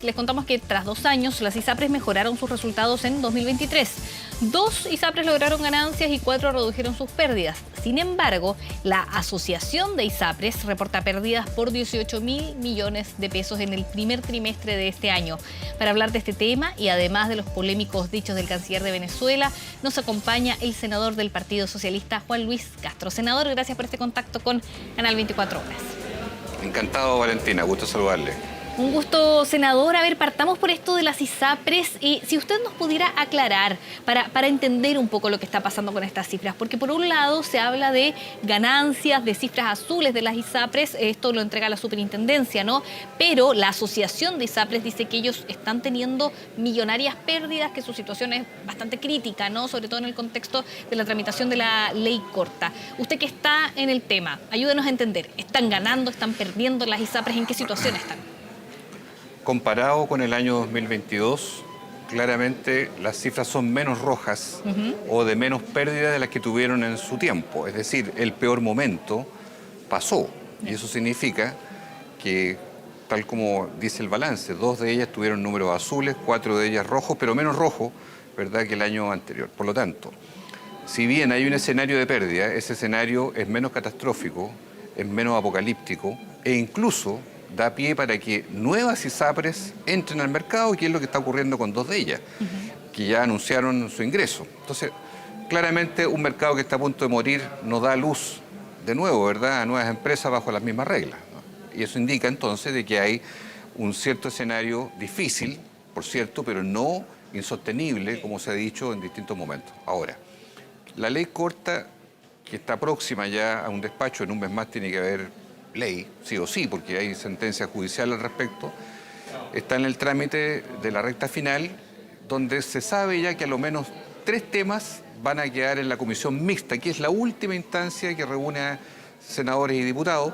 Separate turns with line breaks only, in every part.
Les contamos que tras 2 años, las ISAPRES mejoraron sus resultados en 2023. 2 ISAPRES lograron ganancias y 4 redujeron sus pérdidas. Sin embargo, la Asociación de ISAPRES reporta pérdidas por 18.000 millones de pesos en el primer trimestre de este año. Para hablar de este tema y además de los polémicos dichos del canciller de Venezuela, nos acompaña el senador del Partido Socialista, Juan Luis Castro. Senador, gracias por este contacto con Canal 24 Horas.
Encantado, Valentina. Gusto saludarle.
Un gusto, senador. A ver, partamos por esto de las ISAPRES y si usted nos pudiera aclarar para entender un poco lo que está pasando con estas cifras, porque por un lado se habla de ganancias, de cifras azules de las ISAPRES, esto lo entrega la superintendencia, ¿no? Pero la Asociación de ISAPRES dice que ellos están teniendo millonarias pérdidas, que su situación es bastante crítica, ¿no? Sobre todo en el contexto de la tramitación de la ley corta. Usted que está en el tema, ayúdenos a entender, ¿están ganando, están perdiendo las ISAPRES? ¿En qué situación están?
Comparado con el año 2022, claramente las cifras son menos rojas o de menos pérdida de las que tuvieron en su tiempo. Es decir, el peor momento pasó. Y eso significa que, tal como dice el balance, 2 de ellas tuvieron números azules, 4 de ellas rojos, pero menos rojos, ¿verdad?, que el año anterior. Por lo tanto, si bien hay un escenario de pérdida, ese escenario es menos catastrófico, es menos apocalíptico e incluso da pie para que nuevas ISAPRES entren al mercado, que es lo que está ocurriendo con 2 de ellas, que ya anunciaron su ingreso. Entonces, claramente un mercado que está a punto de morir no da luz de nuevo, ¿verdad?, a nuevas empresas bajo las mismas reglas, ¿no? Y eso indica entonces de que hay un cierto escenario difícil, por cierto, pero no insostenible, como se ha dicho en distintos momentos. Ahora, la ley corta, que está próxima ya a un despacho, en un mes más tiene que haber ley, sí o sí, porque hay sentencia judicial al respecto, está en el trámite de la recta final, donde se sabe ya que a lo menos 3 temas van a quedar en la comisión mixta, que es la última instancia que reúne a senadores y diputados,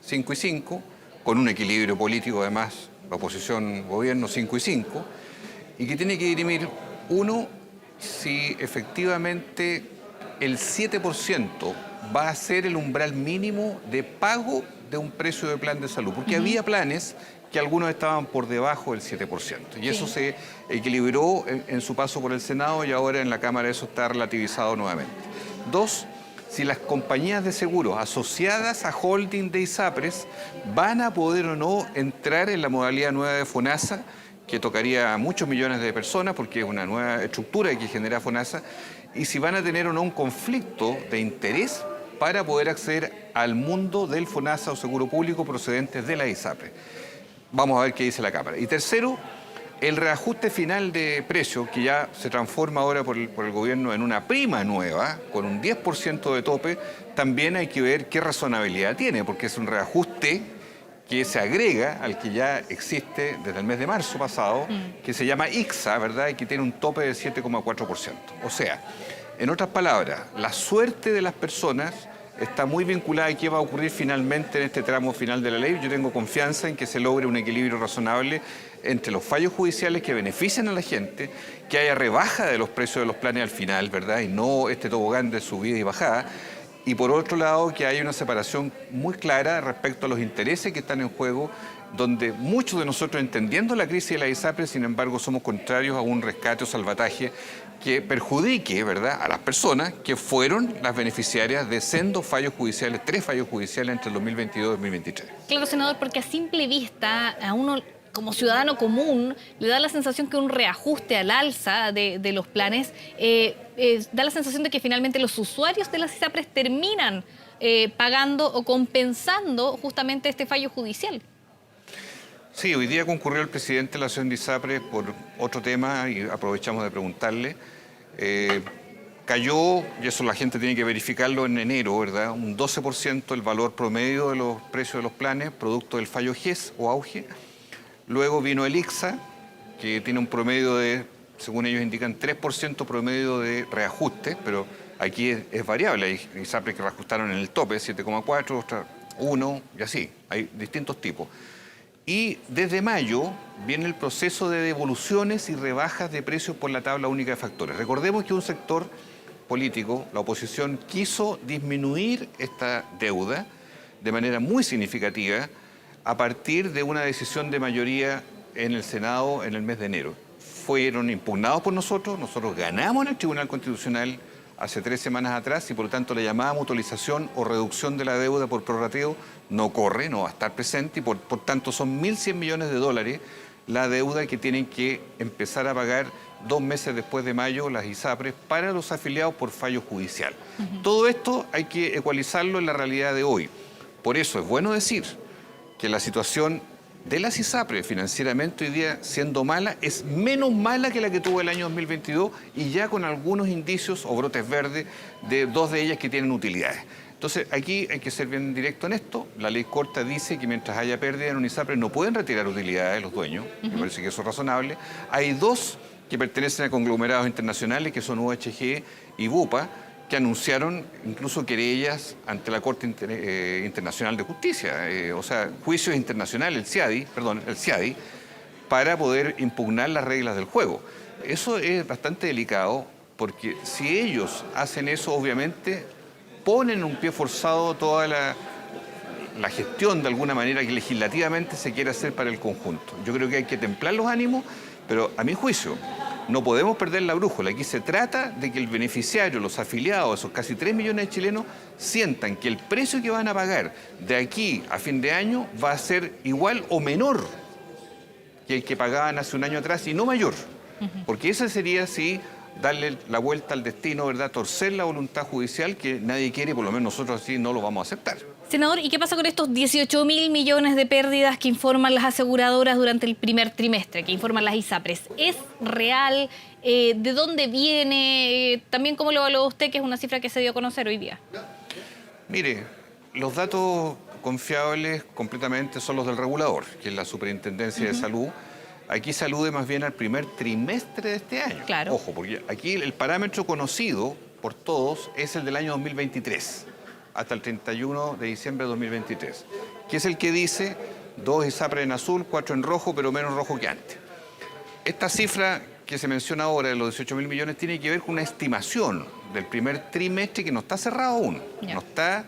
5 y 5, con un equilibrio político además, la oposición, gobierno, 5 y 5, y que tiene que dirimir, uno, si efectivamente el 7% va a ser el umbral mínimo de pago de un precio de plan de salud, porque había planes que algunos estaban por debajo del 7%, y eso se equilibró en su paso por el Senado y ahora en la Cámara eso está relativizado nuevamente. 2, si las compañías de seguros asociadas a holding de ISAPRES van a poder o no entrar en la modalidad nueva de FONASA, que tocaría a muchos millones de personas porque es una nueva estructura que genera FONASA, y si van a tener o no un conflicto de interés para poder acceder al mundo del FONASA o seguro público procedentes de la ISAPRES. Vamos a ver qué dice la Cámara. Y tercero, el reajuste final de precio, que ya se transforma ahora por el gobierno en una prima nueva, con un 10% de tope, también hay que ver qué razonabilidad tiene, porque es un reajuste que se agrega al que ya existe desde el mes de marzo pasado, que se llama ICSA, ¿verdad?, y que tiene un tope de 7,4%. O sea, en otras palabras, la suerte de las personas está muy vinculada a qué va a ocurrir finalmente en este tramo final de la ley. Yo tengo confianza en que se logre un equilibrio razonable entre los fallos judiciales que benefician a la gente, que haya rebaja de los precios de los planes al final, ¿verdad?, y no este tobogán de subida y bajada. Y por otro lado, que haya una separación muy clara respecto a los intereses que están en juego, donde muchos de nosotros, entendiendo la crisis de la ISAPRES, sin embargo, somos contrarios a un rescate o salvataje que perjudique, ¿verdad?, a las personas que fueron las beneficiarias de sendos fallos judiciales, 3 fallos judiciales entre el 2022 y 2023.
Claro, senador, porque a simple vista, a uno como ciudadano común, le da la sensación que un reajuste al alza de los planes da la sensación de que finalmente los usuarios de las ISAPRES terminan pagando o compensando justamente este fallo judicial.
Sí, hoy día concurrió el presidente de la Asociación de ISAPRES por otro tema y aprovechamos de preguntarle. Cayó, y eso la gente tiene que verificarlo en enero, ¿verdad?, un 12% el valor promedio de los precios de los planes, producto del fallo GES o auge. Luego vino el ICSA, que tiene un promedio de, según ellos indican, 3% promedio de reajuste, pero aquí es variable. Hay ISAPRES que reajustaron en el tope, 7,4, otras 1, y así. Hay distintos tipos. Y desde mayo viene el proceso de devoluciones y rebajas de precios por la tabla única de factores. Recordemos que un sector político, la oposición, quiso disminuir esta deuda de manera muy significativa a partir de una decisión de mayoría en el Senado en el mes de enero. Fueron impugnados por nosotros ganamos en el Tribunal Constitucional hace 3 semanas atrás y por lo tanto la llamada mutualización o reducción de la deuda por prorrateo no corre, no va a estar presente y por tanto son 1.100 millones de dólares la deuda que tienen que empezar a pagar 2 meses después de mayo las ISAPRES para los afiliados por fallo judicial. Todo esto hay que ecualizarlo en la realidad de hoy. Por eso es bueno decir que la situación de las ISAPRES financieramente hoy día siendo mala es menos mala que la que tuvo el año 2022 y ya con algunos indicios o brotes verdes de 2 de ellas que tienen utilidades. Entonces aquí hay que ser bien directo en esto. La ley corta dice que mientras haya pérdida en un ISAPRES no pueden retirar utilidades los dueños. Me parece que eso es razonable. Hay 2 que pertenecen a conglomerados internacionales que son UHG y Bupa, que anunciaron incluso querellas ante la Corte Internacional de Justicia, o sea, juicios internacionales, el CIADI, para poder impugnar las reglas del juego. Eso es bastante delicado porque si ellos hacen eso, obviamente ponen un pie forzado toda la gestión de alguna manera que legislativamente se quiere hacer para el conjunto. Yo creo que hay que templar los ánimos, pero a mi juicio no podemos perder la brújula. Aquí se trata de que el beneficiario, los afiliados, esos casi 3 millones de chilenos, sientan que el precio que van a pagar de aquí a fin de año va a ser igual o menor que el que pagaban hace un año atrás y no mayor. Porque ese sería, sí, darle la vuelta al destino, ¿verdad? Torcer la voluntad judicial que nadie quiere, por lo menos nosotros así no lo vamos a aceptar.
Senador, ¿y qué pasa con estos 18.000 millones de pérdidas que informan las aseguradoras durante el primer trimestre, que informan las ISAPRES? ¿Es real? ¿De dónde viene? También, ¿cómo lo evalúa usted, que es una cifra que se dio a conocer hoy día?
Mire, los datos confiables completamente son los del regulador, que es la Superintendencia de Salud. Aquí se alude más bien al primer trimestre de este año.
Claro.
Ojo, porque aquí el parámetro conocido por todos es el del año 2023, hasta el 31 de diciembre de 2023, que es el que dice 2 ISAPRES en azul, 4 en rojo, pero menos rojo que antes. Esta cifra que se menciona ahora de los 18.000 millones tiene que ver con una estimación del primer trimestre que no está cerrado aún, no está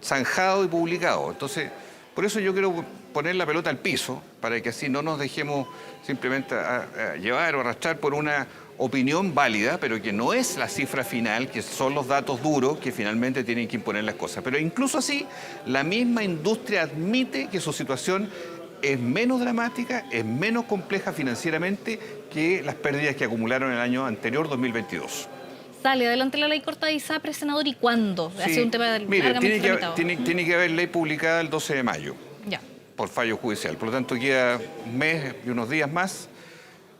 zanjado y publicado. Entonces, por eso yo quiero poner la pelota al piso, para que así no nos dejemos simplemente a llevar o arrastrar por una opinión válida, pero que no es la cifra final, que son los datos duros que finalmente tienen que imponer las cosas. Pero incluso así, la misma industria admite que su situación es menos dramática, es menos compleja financieramente que las pérdidas que acumularon el año anterior, 2022.
Sale adelante la ley corta de ISAPRES, senador, ¿y cuándo?
Sí.
Ha sido un tema
Mire,
tramitado.
tiene que haber ley publicada el 12 de mayo.
Ya.
Por fallo judicial. Por lo tanto, queda un mes y unos días más.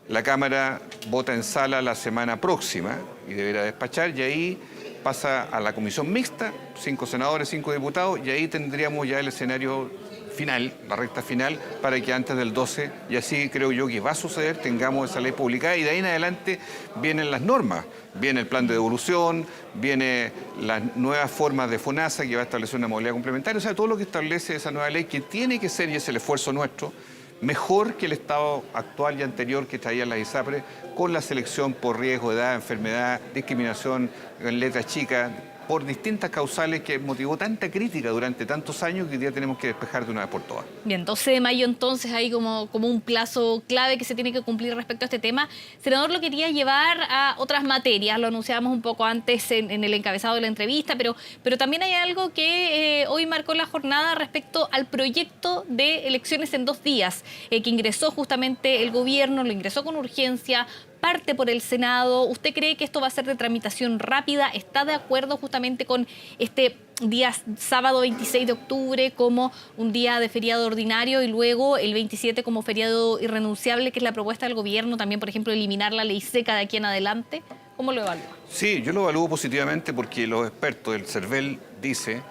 La Cámara vota en sala la semana próxima y deberá despachar, y ahí pasa a la comisión mixta, 5 senadores, 5 diputados, y ahí tendríamos ya el escenario final, la recta final, para que antes del 12, y así creo yo que va a suceder, tengamos esa ley publicada, y de ahí en adelante vienen las normas, viene el plan de devolución, viene las nuevas formas de FONASA, que va a establecer una modalidad complementaria, o sea, todo lo que establece esa nueva ley, que tiene que ser, y es el esfuerzo nuestro, mejor que el estado actual y anterior que traían las ISAPRES, con la selección por riesgo, edad, enfermedad, discriminación en letras chicas, por distintas causales que motivó tanta crítica durante tantos años que hoy día tenemos que despejar de una vez por todas.
Bien, 12 de mayo entonces hay como un plazo clave que se tiene que cumplir respecto a este tema. Senador, lo quería llevar a otras materias, lo anunciábamos un poco antes en el encabezado de la entrevista, pero también hay algo que hoy marcó la jornada respecto al proyecto de elecciones en 2 días, que ingresó justamente el gobierno, lo ingresó con urgencia, parte por el Senado. ¿Usted cree que esto va a ser de tramitación rápida? ¿Está de acuerdo justamente con este día sábado 26 de octubre como un día de feriado ordinario y luego el 27 como feriado irrenunciable, que es la propuesta del gobierno? También, por ejemplo, eliminar la ley seca de aquí en adelante. ¿Cómo lo evalúa?
Sí, yo lo evalúo positivamente porque los expertos del CERVEL dicen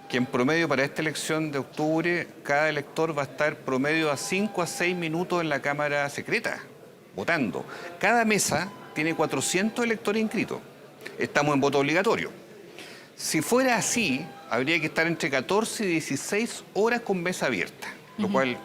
que en promedio para esta elección de octubre cada elector va a estar promedio a 5 a 6 minutos en la Cámara Secreta, votando. Cada mesa tiene 400 electores inscritos. Estamos en voto obligatorio. Si fuera así, habría que estar entre 14 y 16 horas con mesa abierta, lo cual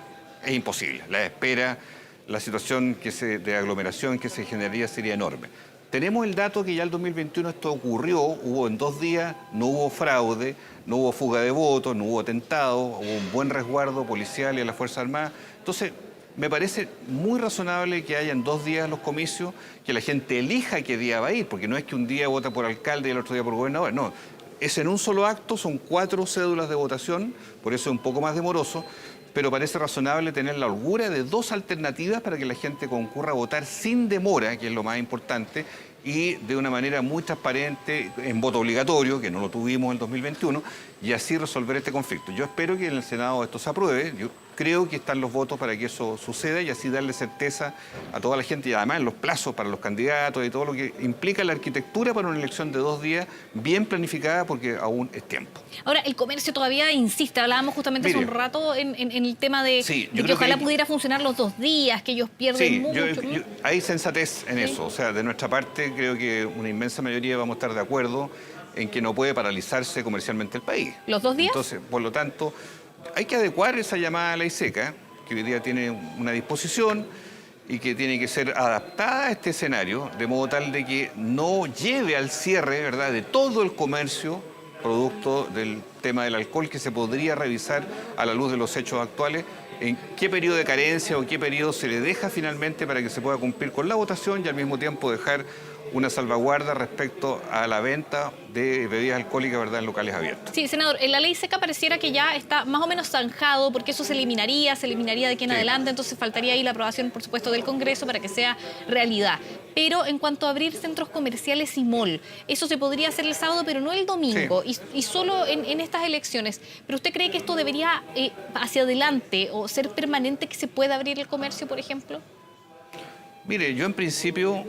es imposible. La espera, la situación de aglomeración que se generaría sería enorme. Tenemos el dato que ya el 2021 esto ocurrió, hubo en 2 días, no hubo fraude, no hubo fuga de votos, no hubo atentado, hubo un buen resguardo policial y a las Fuerzas Armadas. Entonces, Me parece muy razonable que hayan 2 días los comicios, que la gente elija qué día va a ir, porque no es que un día vota por alcalde y el otro día por gobernador, no. Es en un solo acto, son 4 cédulas de votación, por eso es un poco más demoroso, pero parece razonable tener la holgura de 2 alternativas para que la gente concurra a votar sin demora, que es lo más importante, y de una manera muy transparente, en voto obligatorio, que no lo tuvimos en el 2021, y así resolver este conflicto. Yo espero que en el Senado esto se apruebe. Yo creo que están los votos para que eso suceda y así darle certeza a toda la gente y además en los plazos para los candidatos y todo lo que implica la arquitectura para una elección de 2 días bien planificada porque aún es tiempo.
Ahora, el comercio todavía insiste. Hablábamos justamente hace un rato en el tema de,
sí,
de que ojalá pudiera funcionar los 2 días, que ellos pierden mucho.
Hay sensatez en eso. O sea, de nuestra parte creo que una inmensa mayoría vamos a estar de acuerdo en que no puede paralizarse comercialmente el país.
¿Los 2 días?
Entonces, por lo tanto, hay que adecuar esa llamada ley seca, que hoy día tiene una disposición y que tiene que ser adaptada a este escenario, de modo tal de que no lleve al cierre, ¿verdad?, de todo el comercio, producto del tema del alcohol, que se podría revisar a la luz de los hechos actuales, en qué periodo de carencia o qué periodo se le deja finalmente para que se pueda cumplir con la votación y al mismo tiempo dejar una salvaguarda respecto a la venta de bebidas alcohólicas, ¿verdad?, en locales abiertos.
Sí, senador, en la ley seca pareciera que ya está más o menos zanjado, porque eso se eliminaría de aquí en adelante, entonces faltaría ahí la aprobación, por supuesto, del Congreso para que sea realidad. Pero en cuanto a abrir centros comerciales y mall, eso se podría hacer el sábado, pero no el domingo, y solo en estas elecciones. ¿Pero usted cree que esto debería hacia adelante o ser permanente, que se pueda abrir el comercio, por ejemplo?
Mire, yo en principio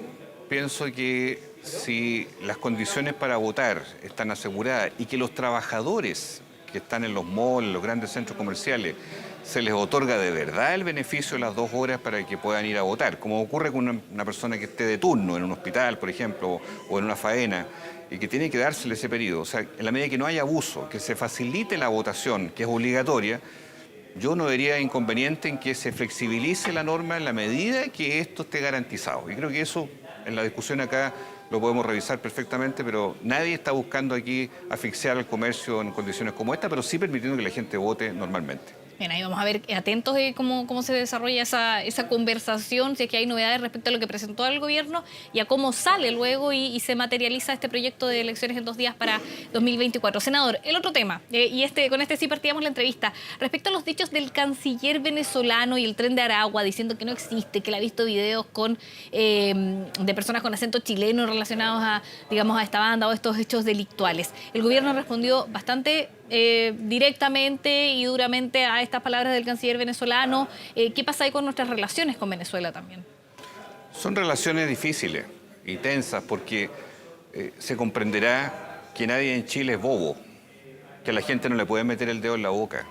pienso que si las condiciones para votar están aseguradas y que los trabajadores que están en los malls, en los grandes centros comerciales, se les otorga de verdad el beneficio de las 2 horas para que puedan ir a votar, como ocurre con una persona que esté de turno en un hospital, por ejemplo, o en una faena, y que tiene que dársele ese periodo. O sea, en la medida que no haya abuso, que se facilite la votación, que es obligatoria, yo no vería inconveniente en que se flexibilice la norma en la medida que esto esté garantizado. Y creo que eso, en la discusión acá, lo podemos revisar perfectamente, pero nadie está buscando aquí asfixiar al comercio en condiciones como esta, pero sí permitiendo que la gente vote normalmente.
Bien, ahí vamos a ver atentos de cómo se desarrolla esa conversación, si es que hay novedades respecto a lo que presentó el gobierno y a cómo sale luego y se materializa este proyecto de elecciones en 2 días para 2024. Senador, el otro tema, con este sí partíamos la entrevista, respecto a los dichos del canciller venezolano y el Tren de Aragua, diciendo que no existe, que él ha visto videos de personas con acento chileno relacionados a esta banda o estos hechos delictuales. El gobierno respondió bastante directamente y duramente a estas palabras del canciller venezolano. ¿Qué pasa ahí con nuestras relaciones con Venezuela también?
Son relaciones difíciles y tensas porque se comprenderá que nadie en Chile es bobo, que a la gente no le puede meter el dedo en la boca,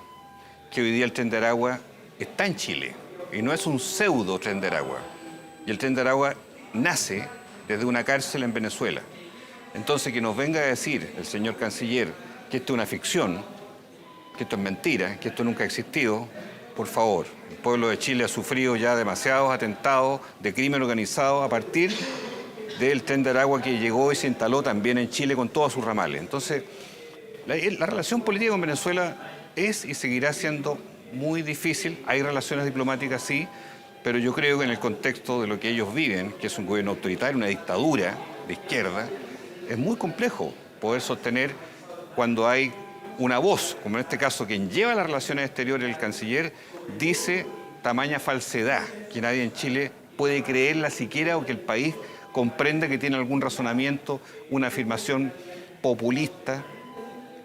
que hoy día el Tren de Aragua está en Chile y no es un pseudo Tren de Aragua. Y el Tren de Aragua nace desde una cárcel en Venezuela. Entonces, que nos venga a decir el señor canciller que esto es una ficción, que esto es mentira, que esto nunca ha existido, por favor. El pueblo de Chile ha sufrido ya demasiados atentados de crimen organizado a partir del Tren de Aragua que llegó y se instaló también en Chile con todas sus ramales. Entonces, la relación política con Venezuela es y seguirá siendo muy difícil. Hay relaciones diplomáticas, sí, pero yo creo que en el contexto de lo que ellos viven, que es un gobierno autoritario, una dictadura de izquierda, es muy complejo poder sostener cuando hay una voz, como en este caso quien lleva las relaciones exteriores, el canciller, dice tamaña falsedad, que nadie en Chile puede creerla siquiera o que el país comprenda que tiene algún razonamiento, una afirmación populista,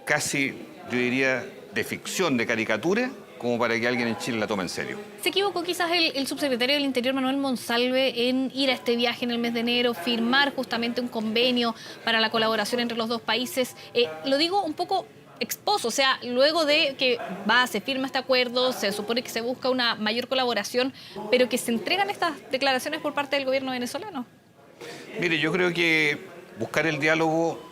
casi, yo diría, de ficción, de caricatura, como para que alguien en Chile la tome en serio.
¿Se equivocó quizás el subsecretario del Interior, Manuel Monsalve, en ir a este viaje en el mes de enero, firmar justamente un convenio para la colaboración entre los 2 países? Lo digo un poco expuso, o sea, luego de que se firma este acuerdo, se supone que se busca una mayor colaboración, pero que se entregan estas declaraciones por parte del gobierno venezolano.
Mire, yo creo que buscar el diálogo,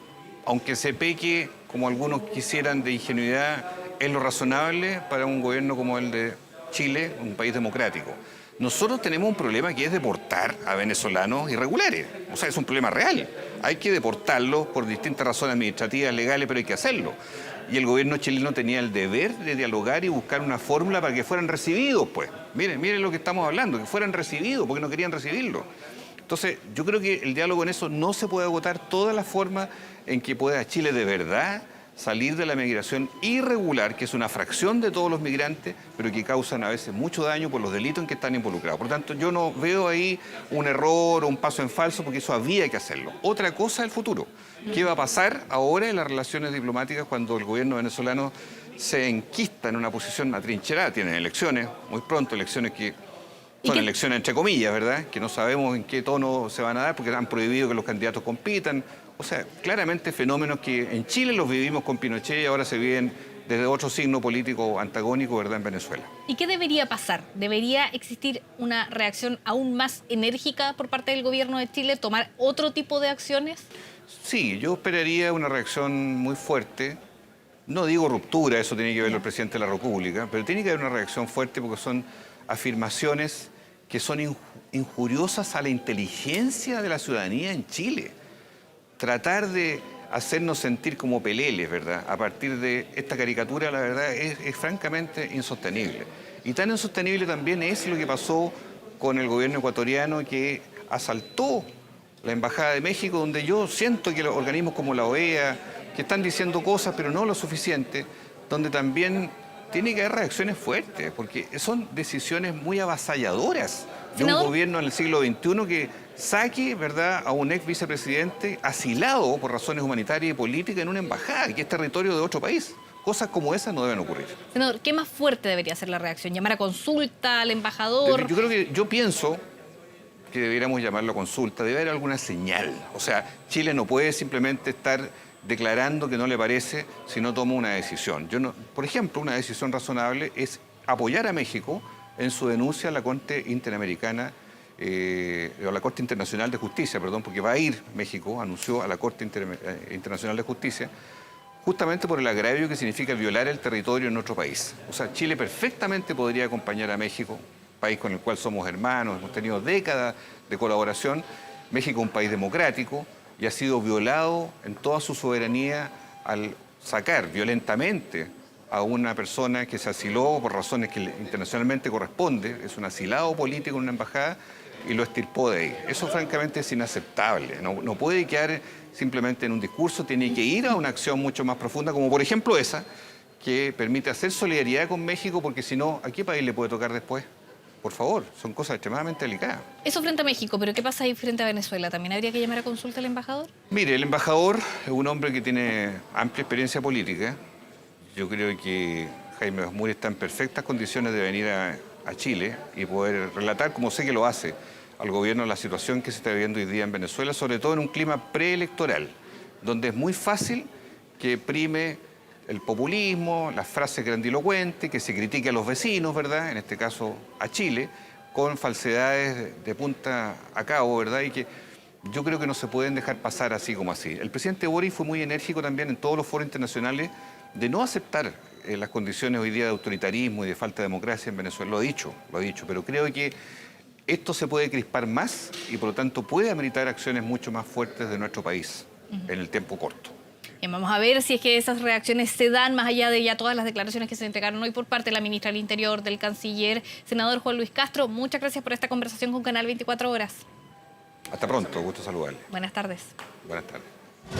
aunque se peque, como algunos quisieran, de ingenuidad, es lo razonable para un gobierno como el de Chile, un país democrático. Nosotros tenemos un problema que es deportar a venezolanos irregulares. O sea, es un problema real. Hay que deportarlos por distintas razones administrativas, legales, pero hay que hacerlo. Y el gobierno chileno tenía el deber de dialogar y buscar una fórmula para que fueran recibidos, pues. Miren lo que estamos hablando, que fueran recibidos, porque no querían recibirlo. Entonces, yo creo que el diálogo en eso no se puede agotar todas las formas en que pueda Chile de verdad salir de la migración irregular, que es una fracción de todos los migrantes, pero que causan a veces mucho daño por los delitos en que están involucrados. Por lo tanto, yo no veo ahí un error o un paso en falso, porque eso había que hacerlo. Otra cosa es el futuro. ¿Qué va a pasar ahora en las relaciones diplomáticas cuando el gobierno venezolano se enquista en una posición atrincherada? Tienen elecciones, muy pronto, elecciones que son elecciones entre comillas, ¿verdad? Que no sabemos en qué tono se van a dar porque han prohibido que los candidatos compitan. O sea, claramente fenómenos que en Chile los vivimos con Pinochet y ahora se viven desde otro signo político antagónico, ¿verdad?, en Venezuela.
¿Y qué debería pasar? ¿Debería existir una reacción aún más enérgica por parte del gobierno de Chile, tomar otro tipo de acciones?
Sí, yo esperaría una reacción muy fuerte. No digo ruptura, eso tiene que verlo el presidente de la República, pero tiene que haber una reacción fuerte porque son afirmaciones que son injuriosas a la inteligencia de la ciudadanía en Chile. Tratar de hacernos sentir como peleles, ¿verdad?, a partir de esta caricatura, la verdad, es francamente insostenible. Y tan insostenible también es lo que pasó con el gobierno ecuatoriano, que asaltó la Embajada de México, donde yo siento que los organismos como la OEA, que están diciendo cosas, pero no lo suficiente, donde también tiene que haber reacciones fuertes, porque son decisiones muy avasalladoras de un gobierno en el siglo XXI que saque, ¿verdad?, a un ex vicepresidente asilado por razones humanitarias y políticas en una embajada, que es territorio de otro país. Cosas como esas no deben ocurrir.
Senador, ¿qué más fuerte debería ser la reacción? ¿Llamar a consulta al embajador?
Yo pienso que deberíamos llamarlo a consulta, debe haber alguna señal. O sea, Chile no puede simplemente estar declarando que no le parece si no toma una decisión. Por ejemplo, una decisión razonable es apoyar a México en su denuncia a la Corte Interamericana, o a la Corte Internacional de Justicia, perdón, porque va a ir México, anunció a la Corte Internacional de Justicia, justamente por el agravio que significa violar el territorio en otro país. O sea, Chile perfectamente podría acompañar a México, país con el cual somos hermanos, hemos tenido décadas de colaboración. México es un país democrático y ha sido violado en toda su soberanía al sacar violentamente a una persona que se asiló por razones que internacionalmente corresponde, es un asilado político en una embajada, y lo extirpó de ahí. Eso francamente es inaceptable, no puede quedar simplemente en un discurso, tiene que ir a una acción mucho más profunda, como por ejemplo esa, que permite hacer solidaridad con México, porque si no, ¿a qué país le puede tocar después? Por favor, son cosas extremadamente delicadas.
Eso frente a México, pero ¿qué pasa ahí frente a Venezuela? ¿También habría que llamar a consulta al embajador?
Mire, el embajador es un hombre que tiene amplia experiencia política. Yo creo que Jaime Basmuri está en perfectas condiciones de venir a Chile y poder relatar, como sé que lo hace, al gobierno la situación que se está viviendo hoy día en Venezuela, sobre todo en un clima preelectoral, donde es muy fácil que prime el populismo, las frases grandilocuentes, que se critique a los vecinos, ¿verdad?, en este caso a Chile, con falsedades de punta a cabo, ¿verdad?, y que yo creo que no se pueden dejar pasar así como así. El presidente Boric fue muy enérgico también en todos los foros internacionales de no aceptar las condiciones hoy día de autoritarismo y de falta de democracia en Venezuela. Lo ha dicho, pero creo que esto se puede crispar más y por lo tanto puede ameritar acciones mucho más fuertes de nuestro país en el tiempo corto.
Bien, vamos a ver si es que esas reacciones se dan más allá de ya todas las declaraciones que se entregaron hoy por parte de la ministra del Interior, del canciller, senador Juan Luis Castro. Muchas gracias por esta conversación con Canal 24 Horas.
Hasta pronto, gusto saludarle.
Buenas tardes.
Buenas tardes.